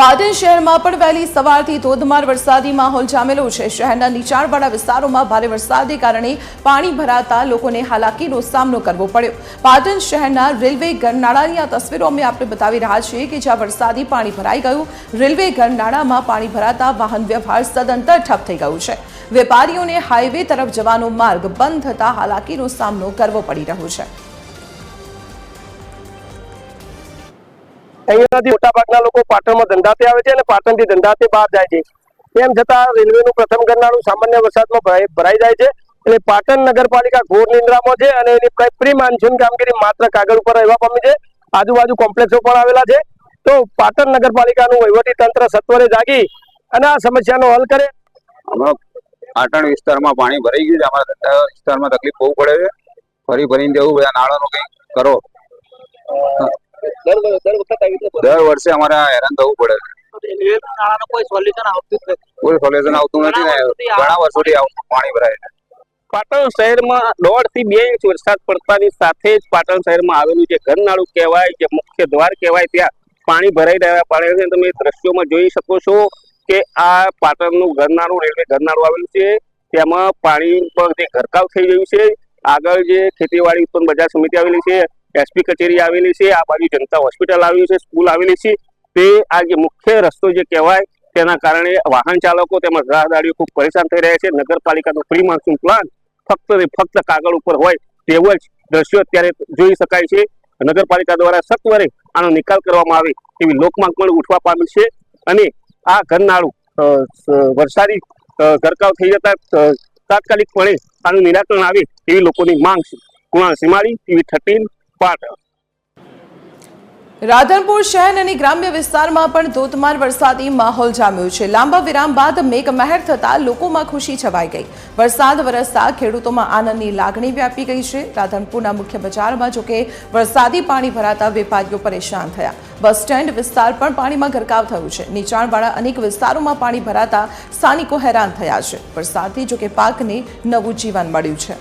પાટણ શહેરમાં પણ વહેલી સવારથી ધોધમાર વરસાદી માહોલ જામેલો છે। શહેરના નીચાણવાળા વિસ્તારોમાં ભારે વરસાદને કારણે પાણી ભરાતા લોકોને હાલાકીનો સામનો કરવો પડ્યો। પાટણ શહેરના રેલવે ગરનાળાની આ તસવીરો અમે આપને બતાવી રહ્યા છીએ કે જ્યાં વરસાદી પાણી ભરાઈ ગયું। રેલવે ગરનાળામાં પાણી ભરાતા વાહન વ્યવહાર સદંતર ઠપ થઈ ગયું છે। વેપારીઓને હાઈવે તરફ જવાનો માર્ગ બંધ થતા હાલાકીનો સામનો કરવો પડી રહ્યો છે। અહીંયાથી મોટાભાગના લોકો પાટણમાં ધંધાતે આવે છે અને પાટણથી ધંધાતે બહાર જાય છે। તેમ છતાં રેલવેનું પ્રથમ ગરનાળું સામાન્ય વરસાદમાં ભરાઈ જાય છે। એટલે પાટણ નગરપાલિકા ઘોર નિંદ્રામાં છે અને એની પ્રી માનસૂન કામગીરી માત્ર કાગળ ઉપર રહેવા પામી છે। આજુબાજુ કોમ્પ્લેક્સો પણ આવેલા છે। તો પાટણ નગરપાલિકાનું વહીવટી તંત્ર સત્વરે જાગી અને આ સમસ્યાનો હલ કરે। હમણાં પાટણ વિસ્તારમાં પાણી ભરાઈ ગયું છે। અમારા ધંધા વિસ્તારમાં તકલીફ બહુ પડે છે। ફરી ભરીને જવું બધા નાળાનું કંઈક કરો। દર વર્ષે અમારે હેરાન થવું પડે છે। કોઈ સોલ્યુશન આવતું નથી ને ઘણા વર્ષોથી પાણી ભરાય છે। પાટણ શહેરમાં 1.5 થી 2 ઇંચ વરસાદ પડતાની સાથે જ પાટણ શહેરમાં આવેલું જે ગરનાળું કહેવાય, જે મુખ્ય દ્વાર કહેવાય, ત્યાં પાણી ભરાઈ રહ્યા પડે છે। તમે દ્રશ્યોમાં જોઈ શકો છો કે આ પાટણનું ગરનાળું, રેલવે ગરનાળું આવેલું છે। તેમાં પાણી પર જે ગરકાવ થઈ રહ્યું છે। આગળ જે ખેતીવાડી ઉત્પન્ન બજાર સમિતિ આવેલી છે, એસપી કચેરી આવેલી છે, આ બાજુ જનતા હોસ્પિટલ આવેલી છે, સ્કૂલ આવેલી છે, તે આ જે મુખ્ય રસ્તો જે કહેવાય તેના કારણે વાહન ચાલકો તેમજ રાહદારીઓ ખૂબ પરેશાન થઈ રહ્યા છે। નગરપાલિકાનો પ્રી મોન્સૂન પ્લાન ફક્ત ને ફક્ત કાગળ ઉપર હોય તેવો જ દ્રશ્યો અત્યારે જોઈ શકાય છે। નગરપાલિકા દ્વારા સત્વરે આનો નિકાલ કરવામાં આવે તેવી લોકમાંગ પણ ઉઠવા પામી છે અને આ ગરનાળું વરસાદી ગરકાવ થઈ જતા તાત્કાલિકપણે આનું નિરાકરણ આવે એવી લોકોની માંગ છે। કુણાલ સીમાડી, TV 13 પાટણ। રાધનપુર શહેર અને ગ્રામ્ય વિસ્તારમાં પણ ધોધમાર વરસાદી માહોલ જામ્યો છે। લાંબા વિરામ બાદ મેઘમહેર થતા લોકોમાં ખુશી છવાઈ ગઈ। વરસાદ વરસતા ખેડૂતોમાં આનંદની લાગણી વ્યાપી ગઈ છે। રાધનપુરના મુખ્ય બજારમાં જોકે વરસાદી પાણી ભરાતા વેપારીઓ પરેશાન થયા। બસ સ્ટેન્ડ વિસ્તાર પણ પાણીમાં ગરકાવ થયું છે। નીચાણવાળા અનેક વિસ્તારોમાં પાણી ભરાતા સ્થાનિકો હેરાન થયા છે। વરસાદથી જોકે પાકને નવું જીવન મળ્યું છે।